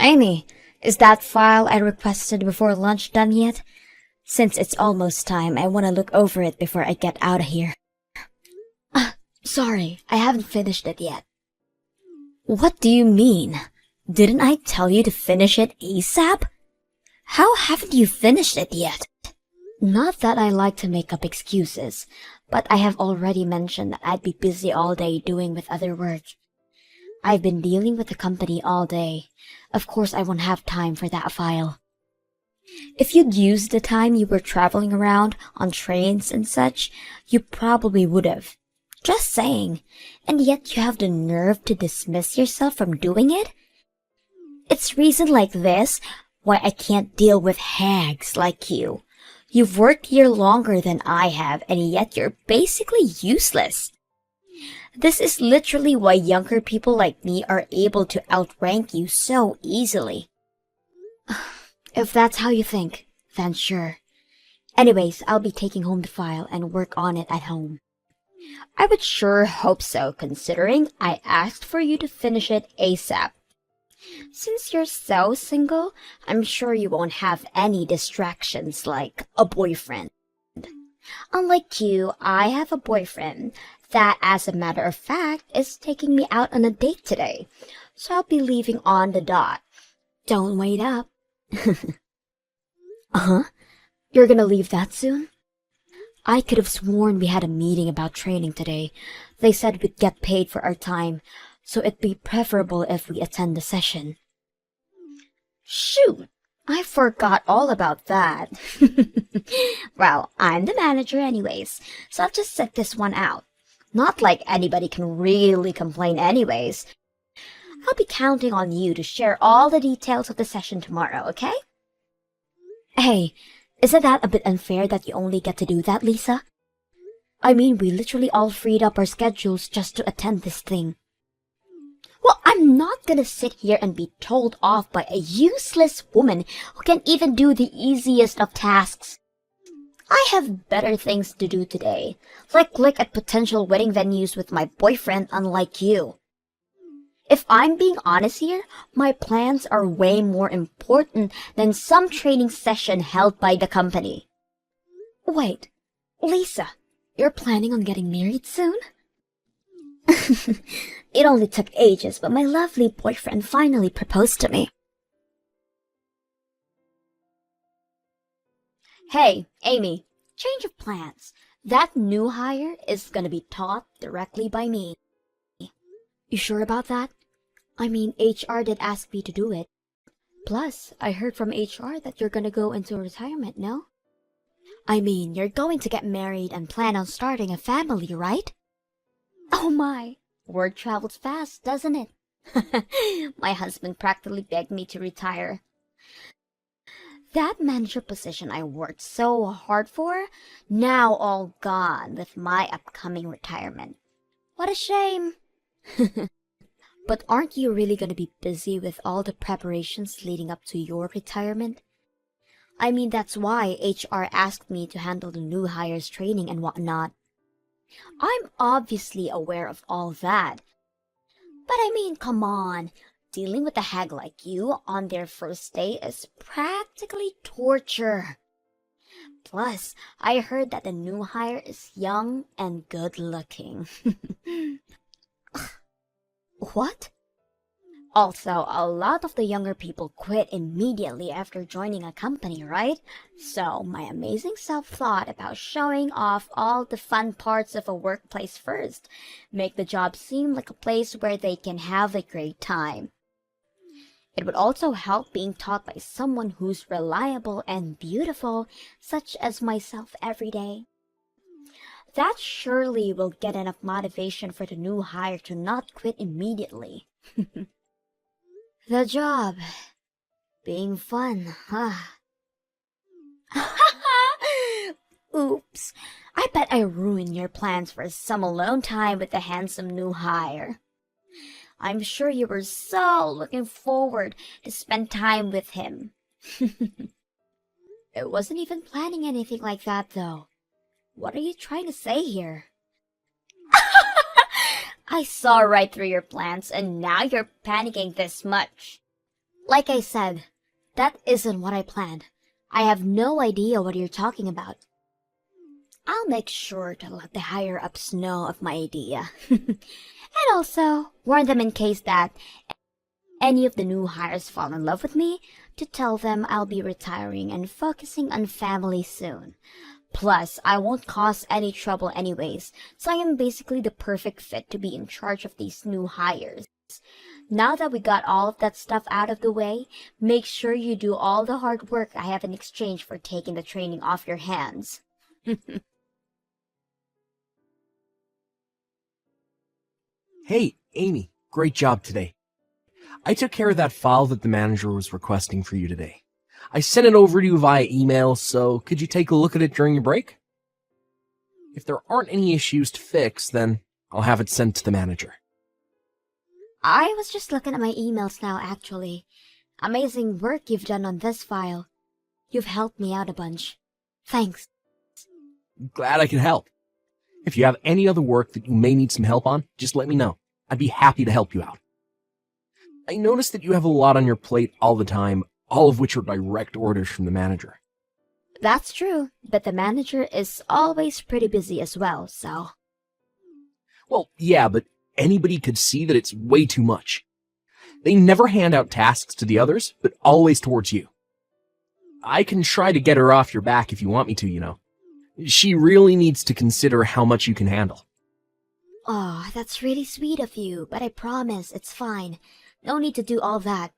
Amy, is that file I requested before lunch done yet? Since it's almost time, I want to look over it before I get out of here. Sorry, I haven't finished it yet. What do you mean? Didn't I tell you to finish it ASAP? How haven't you finished it yet? Not that I like to make up excuses, but I have already mentioned that I'd be busy all day doing with other work. I've been dealing with the company all day. Of course I won't have time for that file. If you'd used the time you were traveling around on trains and such, you probably would have. Just saying. And yet you have the nerve to dismiss yourself from doing it? It's reason like this why I can't deal with hags like you. You've worked here longer than I have, and yet you're basically useless. This is literally why younger people like me are able to outrank you so easily. If that's how you think, then sure. Anyways, I'll be taking home the file and work on it at home. I would sure hope so, considering I asked for you to finish it ASAP. Since you're so single, I'm sure you won't have any distractions like a boyfriend. Unlike you, I have a boyfriend that, as a matter of fact, is taking me out on a date today, so I'll be leaving on the dot. Don't wait up. Uh-huh. You're gonna leave that soon? I could have sworn we had a meeting about training today. They said we'd get paid for our time, so it'd be preferable if we attend the session. Shoot! I forgot all about that. Well, I'm the manager anyways, so I'll just sit this one out. Not like anybody can really complain anyways. I'll be counting on you to share all the details of the session tomorrow, okay? Hey, isn't that a bit unfair that you only get to do that, Lisa? I mean, we literally all freed up our schedules just to attend this thing. Well, I'm not gonna sit here and be told off by a useless woman who can't even do the easiest of tasks. I have better things to do today, like look at potential wedding venues with my boyfriend, unlike you. If I'm being honest here, my plans are way more important than some training session held by the company. Wait, Lisa, you're planning on getting married soon? It only took ages, but my lovely boyfriend finally proposed to me. Hey, Amy, change of plans. That new hire is gonna be taught directly by me. You sure about that? I mean, HR did ask me to do it. Plus, I heard from HR that you're gonna go into retirement, no? I mean, you're going to get married and plan on starting a family, right? Oh my, word travels fast, doesn't it? My husband practically begged me to retire. That manager position I worked so hard for, now all gone with my upcoming retirement. What a shame. But aren't you really going to be busy with all the preparations leading up to your retirement? I mean, that's why HR asked me to handle the new hires training and whatnot. I'm obviously aware of all that. But I mean, come on. Dealing with a hag like you on their first day is practically torture. Plus, I heard that the new hire is young and good looking. What? Also, a lot of the younger people quit immediately after joining a company, right? So, my amazing self thought about showing off all the fun parts of a workplace first, make the job seem like a place where they can have a great time. It would also help being taught by someone who's reliable and beautiful, such as myself every day. That surely will get enough motivation for the new hire to not quit immediately. The job being fun, huh? Oops. I bet I ruined your plans for some alone time with the handsome new hire. I'm sure you were so looking forward to spend time with him. It wasn't even planning anything like that, though. What are you trying to say here? I saw right through your plans, and now you're panicking this much. Like I said, that isn't what I planned. I have no idea what you're talking about. I'll make sure to let the higher-ups know of my idea. And also, warn them in case that any of the new hires fall in love with me, to tell them I'll be retiring and focusing on family soon. Plus, I won't cause any trouble anyways, so I am basically the perfect fit to be in charge of these new hires. Now that we got all of that stuff out of the way, make sure you do all the hard work I have in exchange for taking the training off your hands. Hey, Amy, great job today. I took care of that file that the manager was requesting for you today. I sent it over to you via email, so could you take a look at it during your break? If there aren't any issues to fix, then I'll have it sent to the manager. I was just looking at my emails now, actually. Amazing work you've done on this file. You've helped me out a bunch. Thanks. Glad I could help. If you have any other work that you may need some help on, just let me know. I'd be happy to help you out. I noticed that you have a lot on your plate all the time, all of which are direct orders from the manager. That's true, but the manager is always pretty busy as well, so... Well, yeah, but anybody could see that it's way too much. They never hand out tasks to the others, but always towards you. I can try to get her off your back if you want me to, you know. She really needs to consider how much you can handle. Oh, that's really sweet of you, but I promise it's fine. No need to do all that.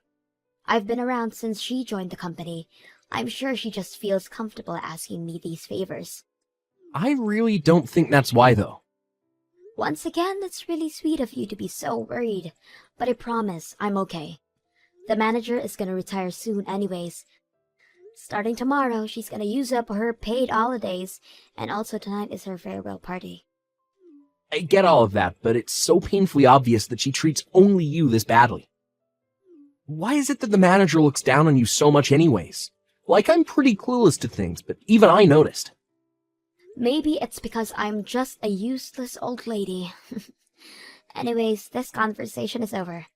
I've been around since she joined the company. I'm sure she just feels comfortable asking me these favors. I really don't think that's why, though. Once again, it's really sweet of you to be so worried, but I promise I'm okay. The manager is gonna retire soon anyways. Starting tomorrow, she's gonna use up her paid holidays, and also tonight is her farewell party. I get all of that, but it's so painfully obvious that she treats only you this badly. Why is it that the manager looks down on you so much anyways? Like, I'm pretty clueless to things, but even I noticed. Maybe it's because I'm just a useless old lady. Anyways, this conversation is over.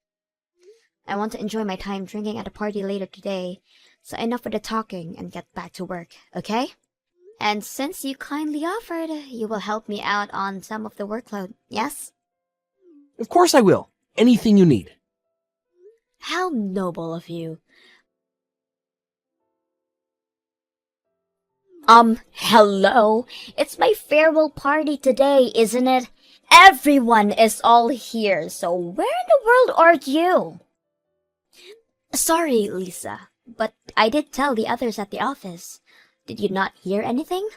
I want to enjoy my time drinking at a party later today, so enough with the talking and get back to work, okay? And since you kindly offered, you will help me out on some of the workload, yes? Of course I will. Anything you need. How noble of you. Hello? It's my farewell party today, isn't it? Everyone is all here, so where in the world are you? Sorry, Lisa, but I did tell the others at the office. Did you not hear anything?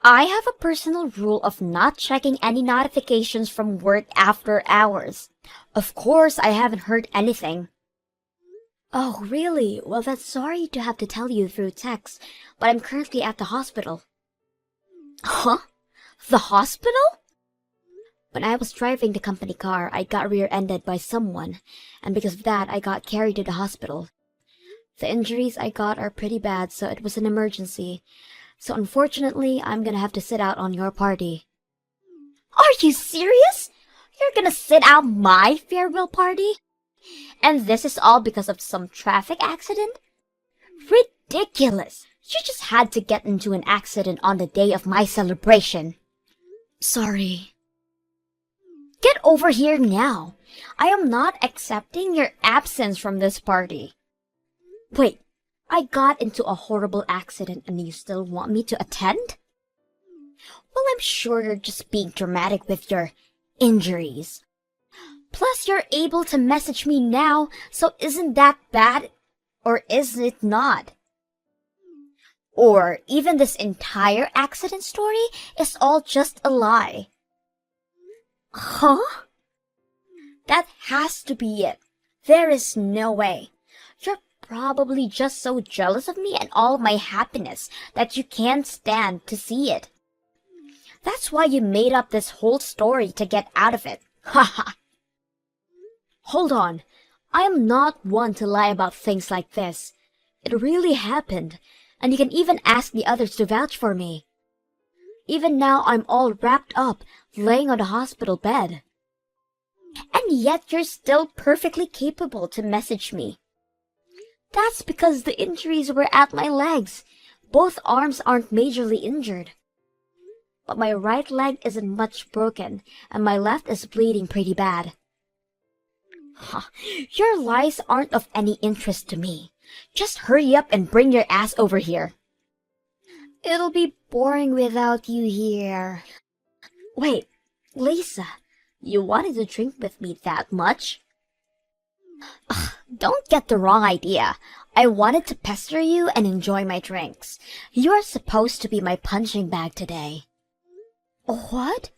I have a personal rule of not checking any notifications from work after hours. Of course, I haven't heard anything. Oh, really? Well, that's sorry to have to tell you through text, but I'm currently at the hospital. Huh? The hospital? When I was driving the company car, I got rear-ended by someone, and because of that, I got carried to the hospital. The injuries I got are pretty bad, so it was an emergency. So unfortunately, I'm gonna have to sit out on your party. Are you serious? You're gonna sit out my farewell party? And this is all because of some traffic accident? Ridiculous! You just had to get into an accident on the day of my celebration. Sorry. Get over here now. I am not accepting your absence from this party. Wait, I got into a horrible accident and you still want me to attend? Well, I'm sure you're just being dramatic with your injuries. Plus, you're able to message me now, so isn't that bad? Or is it not? Or even this entire accident story is all just a lie. Huh? That has to be it. There is no way. You're probably just so jealous of me and all of my happiness that you can't stand to see it. That's why you made up this whole story to get out of it. Haha. Hold on. I am not one to lie about things like this. It really happened, and you can even ask the others to vouch for me. Even now, I'm all wrapped up, laying on the hospital bed. And yet you're still perfectly capable to message me. That's because the injuries were at my legs. Both arms aren't majorly injured. But my right leg isn't much broken, and my left is bleeding pretty bad. Huh. Your lies aren't of any interest to me. Just hurry up and bring your ass over here. It'll be boring without you here. Wait, Lisa, you wanted to drink with me that much? Ugh, don't get the wrong idea. I wanted to pester you and enjoy my drinks. You're supposed to be my punching bag today. What?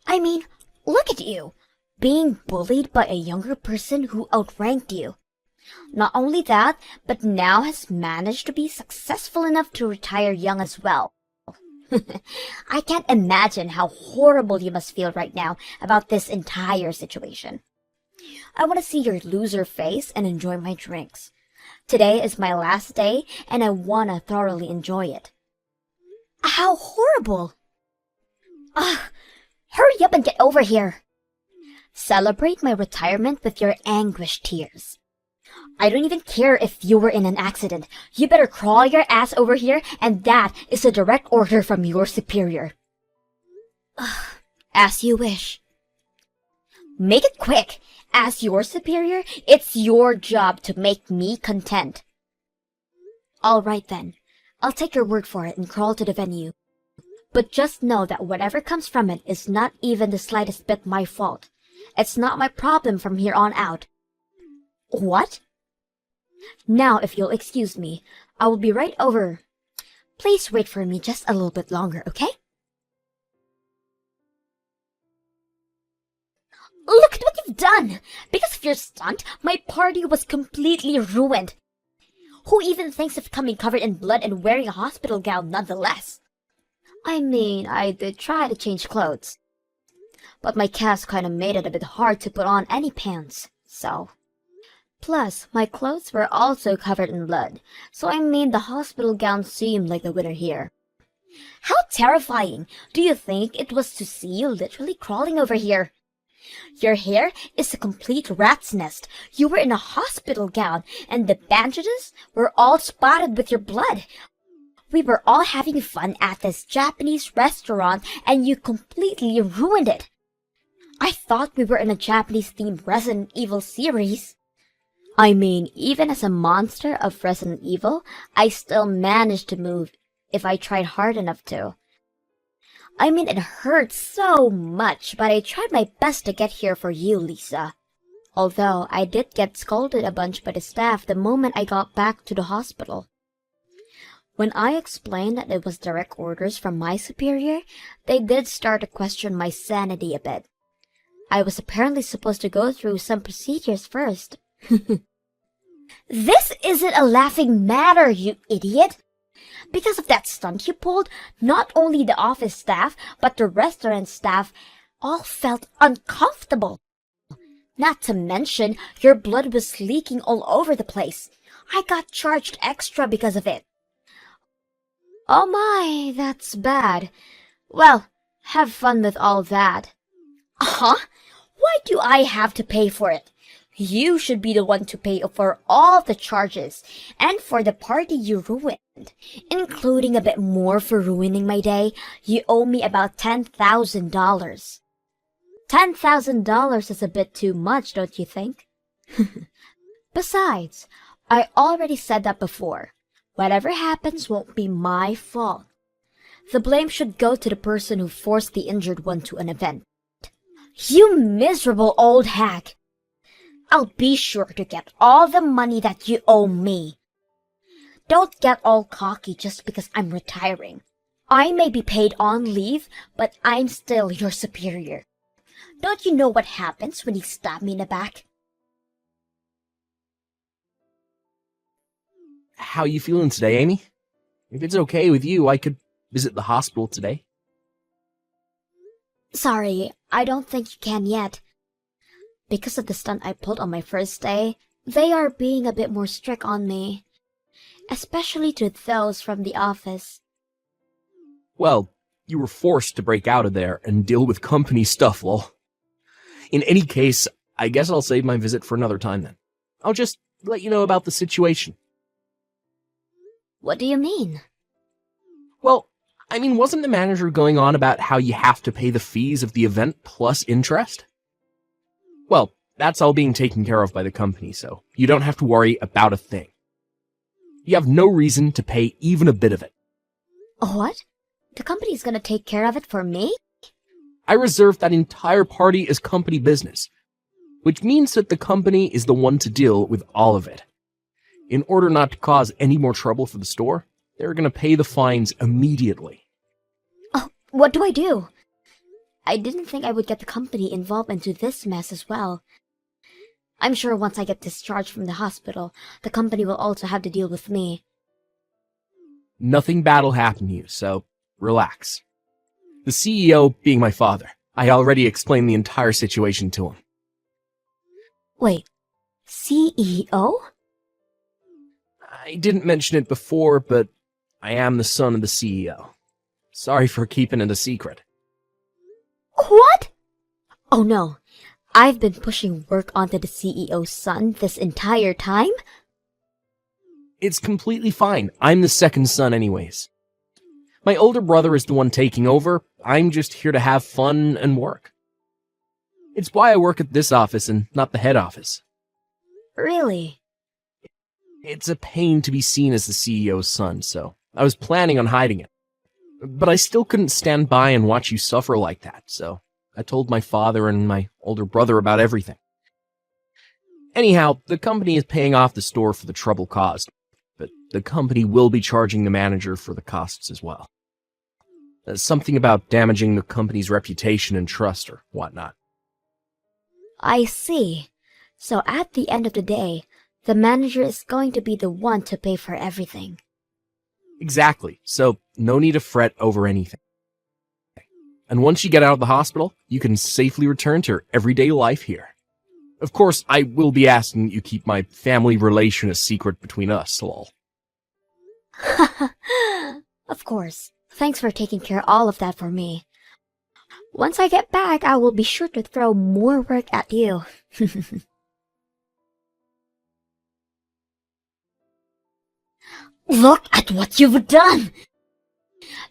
I mean, look at you, being bullied by a younger person who outranked you. Not only that, but now has managed to be successful enough to retire young as well. I can't imagine how horrible you must feel right now about this entire situation. I want to see your loser face and enjoy my drinks. Today is my last day, and I want to thoroughly enjoy it. How horrible! Ugh, hurry up and get over here. Celebrate my retirement with your anguished tears. I don't even care if you were in an accident. You better crawl your ass over here, and that is a direct order from your superior. Ugh, as you wish. Make it quick. As your superior, it's your job to make me content. All right then. I'll take your word for it and crawl to the venue. But just know that whatever comes from it is not even the slightest bit my fault. It's not my problem from here on out. What? Now, if you'll excuse me, I will be right over. Please wait for me just a little bit longer, okay? Look at what you've done! Because of your stunt, my party was completely ruined. Who even thinks of coming covered in blood and wearing a hospital gown nonetheless? I mean, I did try to change clothes. But my cast kinda made it a bit hard to put on any pants, so... Plus, my clothes were also covered in blood, so I made the hospital gown seem like the winner here. How terrifying! Do you think it was to see you literally crawling over here? Your hair is a complete rat's nest. You were in a hospital gown, and the bandages were all spotted with your blood. We were all having fun at this Japanese restaurant, and you completely ruined it. I thought we were in a Japanese-themed Resident Evil series. I mean, even as a monster of Resident Evil, I still managed to move if I tried hard enough to. I mean, it hurts so much, but I tried my best to get here for you, Lisa. Although, I did get scolded a bunch by the staff the moment I got back to the hospital. When I explained that it was direct orders from my superior, they did start to question my sanity a bit. I was apparently supposed to go through some procedures first. This isn't a laughing matter, you idiot! Because of that stunt you pulled, not only the office staff, but the restaurant staff all felt uncomfortable. Not to mention, your blood was leaking all over the place. I got charged extra because of it. Oh my, that's bad. Well, have fun with all that. Huh? Why do I have to pay for it? You should be the one to pay for all the charges, and for the party you ruined, including a bit more for ruining my day. You owe me about $10,000. $10,000 is a bit too much, don't you think? Besides, I already said that before. Whatever happens won't be my fault. The blame should go to the person who forced the injured one to an event. You miserable old hack! I'll be sure to get all the money that you owe me. Don't get all cocky just because I'm retiring. I may be paid on leave, but I'm still your superior. Don't you know what happens when you stab me in the back? How you feeling today, Amy? If it's okay with you, I could visit the hospital today. Sorry, I don't think you can yet. Because of the stunt I pulled on my first day, they are being a bit more strict on me. Especially to those from the office. Well, you were forced to break out of there and deal with company stuff, lol. In any case, I guess I'll save my visit for another time then. I'll just let you know about the situation. What do you mean? Well, I mean, wasn't the manager going on about how you have to pay the fees of the event plus interest? Well, that's all being taken care of by the company, so you don't have to worry about a thing. You have no reason to pay even a bit of it. What? The company's gonna take care of it for me? I reserved that entire party as company business, which means that the company is the one to deal with all of it. In order not to cause any more trouble for the store, they're going to pay the fines immediately. Oh, what do I do? I didn't think I would get the company involved into this mess as well. I'm sure once I get discharged from the hospital, the company will also have to deal with me. Nothing bad will happen to you, so relax. The CEO being my father, I already explained the entire situation to him. Wait, CEO? I didn't mention it before, but I am the son of the CEO. Sorry for keeping it a secret. What? Oh no, I've been pushing work onto the CEO's son this entire time? It's completely fine. I'm the second son anyways. My older brother is the one taking over. I'm just here to have fun and work. It's why I work at this office and not the head office. Really? It's a pain to be seen as the CEO's son, so I was planning on hiding it. But I still couldn't stand by and watch you suffer like that, so I told my father and my older brother about everything. Anyhow, the company is paying off the store for the trouble caused, but the company will be charging the manager for the costs as well. Something about damaging the company's reputation and trust or whatnot. I see. So at the end of the day, the manager is going to be the one to pay for everything. Exactly, so no need to fret over anything. And once you get out of the hospital, you can safely return to your everyday life here. Of course, I will be asking that you keep my family relation a secret between us, lol. Of course. Thanks for taking care of all of that for me. Once I get back, I will be sure to throw more work at you. Look at what you've done!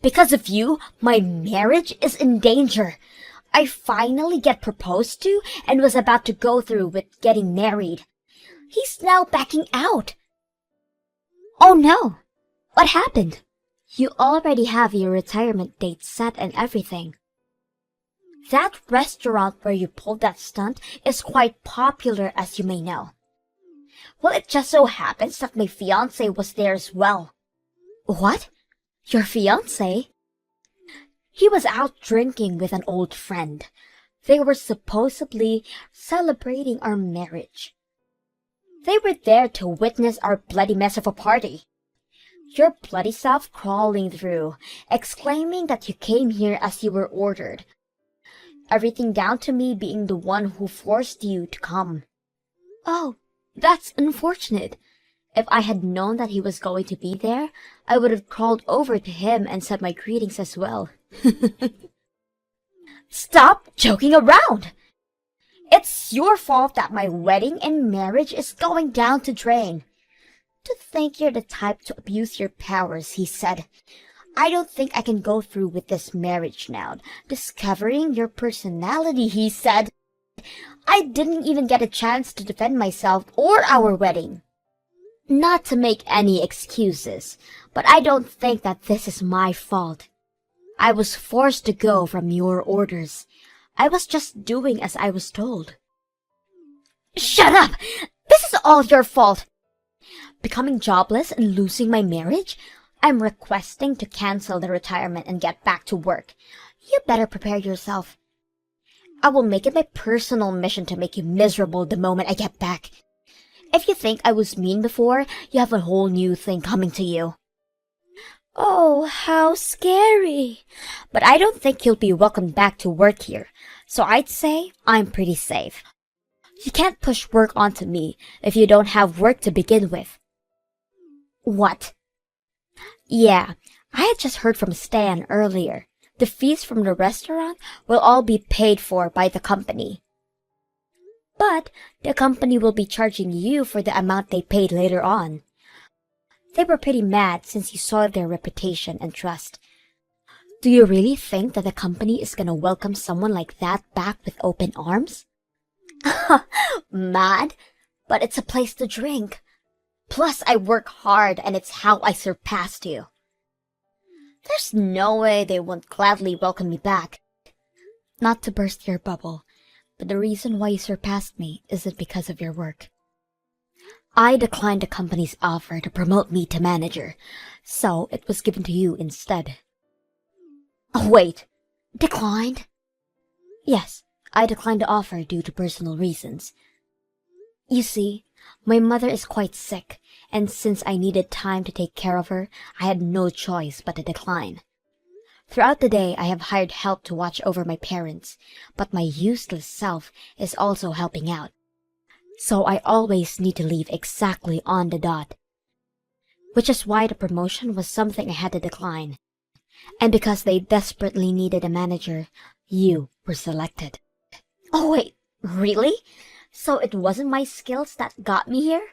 Because of you, my marriage is in danger. I finally get proposed to and was about to go through with getting married. He's now backing out. Oh no! What happened? You already have your retirement date set and everything. That restaurant where you pulled that stunt is quite popular, as you may know. Well, it just so happens that my fiancé was there as well. What? Your fiancé? He was out drinking with an old friend. They were supposedly celebrating our marriage. They were there to witness our bloody mess of a party. Your bloody self crawling through, exclaiming that you came here as you were ordered. Everything down to me being the one who forced you to come. Oh, that's unfortunate. If I had known that he was going to be there, I would have crawled over to him and said my greetings as well. Stop joking around! It's your fault that my wedding and marriage is going down the drain. To think you're the type to abuse your powers, he said. I don't think I can go through with this marriage now. Discovering your personality, he said. I didn't even get a chance to defend myself or our wedding. Not to make any excuses, but I don't think that this is my fault. I was forced to go from your orders. I was just doing as I was told. Shut up! This is all your fault! Becoming jobless and losing my marriage? I'm requesting to cancel the retirement and get back to work. You better prepare yourself. I will make it my personal mission to make you miserable the moment I get back. If you think I was mean before, you have a whole new thing coming to you. Oh, how scary. But I don't think you'll be welcomed back to work here, so I'd say I'm pretty safe. You can't push work onto me if you don't have work to begin with. What? Yeah, I had just heard from Stan earlier. The fees from the restaurant will all be paid for by the company. But the company will be charging you for the amount they paid later on. They were pretty mad since you saw their reputation and trust. Do you really think that the company is gonna welcome someone like that back with open arms? Mad? But it's a place to drink. Plus, I work hard and it's how I surpassed you. There's no way they won't gladly welcome me back. Not to burst your bubble, but the reason why you surpassed me isn't because of your work. I declined the company's offer to promote me to manager, so it was given to you instead. Oh, wait. Declined? Yes, I declined the offer due to personal reasons. You see, my mother is quite sick, and since I needed time to take care of her, I had no choice but to decline. Throughout the day, I have hired help to watch over my parents, but my useless self is also helping out. So I always need to leave exactly on the dot. Which is why the promotion was something I had to decline. And because they desperately needed a manager, you were selected. Oh wait, really? So it wasn't my skills that got me here?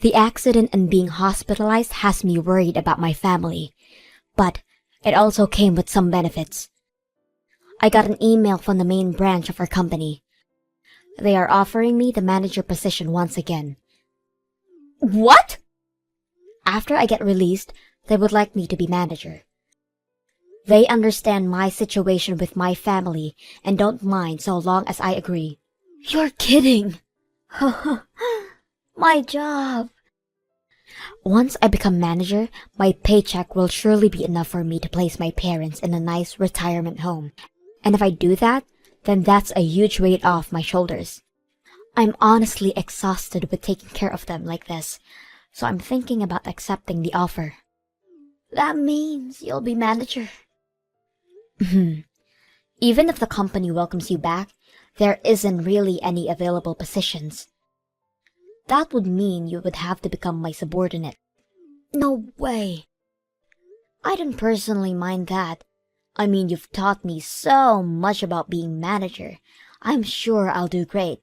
The accident and being hospitalized has me worried about my family, but it also came with some benefits. I got an email from the main branch of our company. They are offering me the manager position once again. What? After I get released, they would like me to be manager. They understand my situation with my family and don't mind so long as I agree. You're kidding. My job. Once I become manager, my paycheck will surely be enough for me to place my parents in a nice retirement home. And if I do that, then that's a huge weight off my shoulders. I'm honestly exhausted with taking care of them like this, so I'm thinking about accepting the offer. That means you'll be manager. Even if the company welcomes you back, there isn't really any available positions. That would mean you would have to become my subordinate. No way. I don't personally mind that. I mean, you've taught me so much about being manager. I'm sure I'll do great.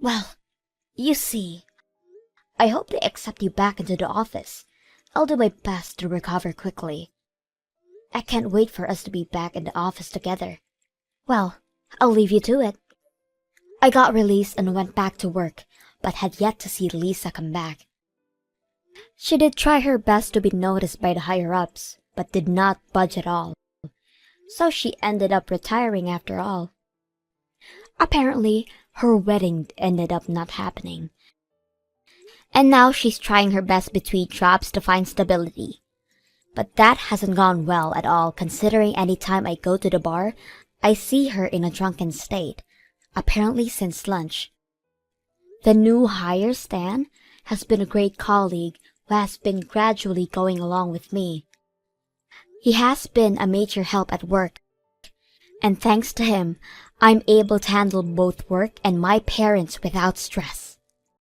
Well, you see, I hope they accept you back into the office. I'll do my best to recover quickly. I can't wait for us to be back in the office together. Well, I'll leave you to it. I got released and went back to work, but had yet to see Lisa come back. She did try her best to be noticed by the higher-ups, but did not budge at all. So she ended up retiring after all. Apparently, her wedding ended up not happening. And now she's trying her best between jobs to find stability. But that hasn't gone well at all, considering any time I go to the bar, I see her in a drunken state, apparently since lunch. The new hire, Stan, has been a great colleague who has been gradually going along with me. He has been a major help at work, and thanks to him, I'm able to handle both work and my parents without stress.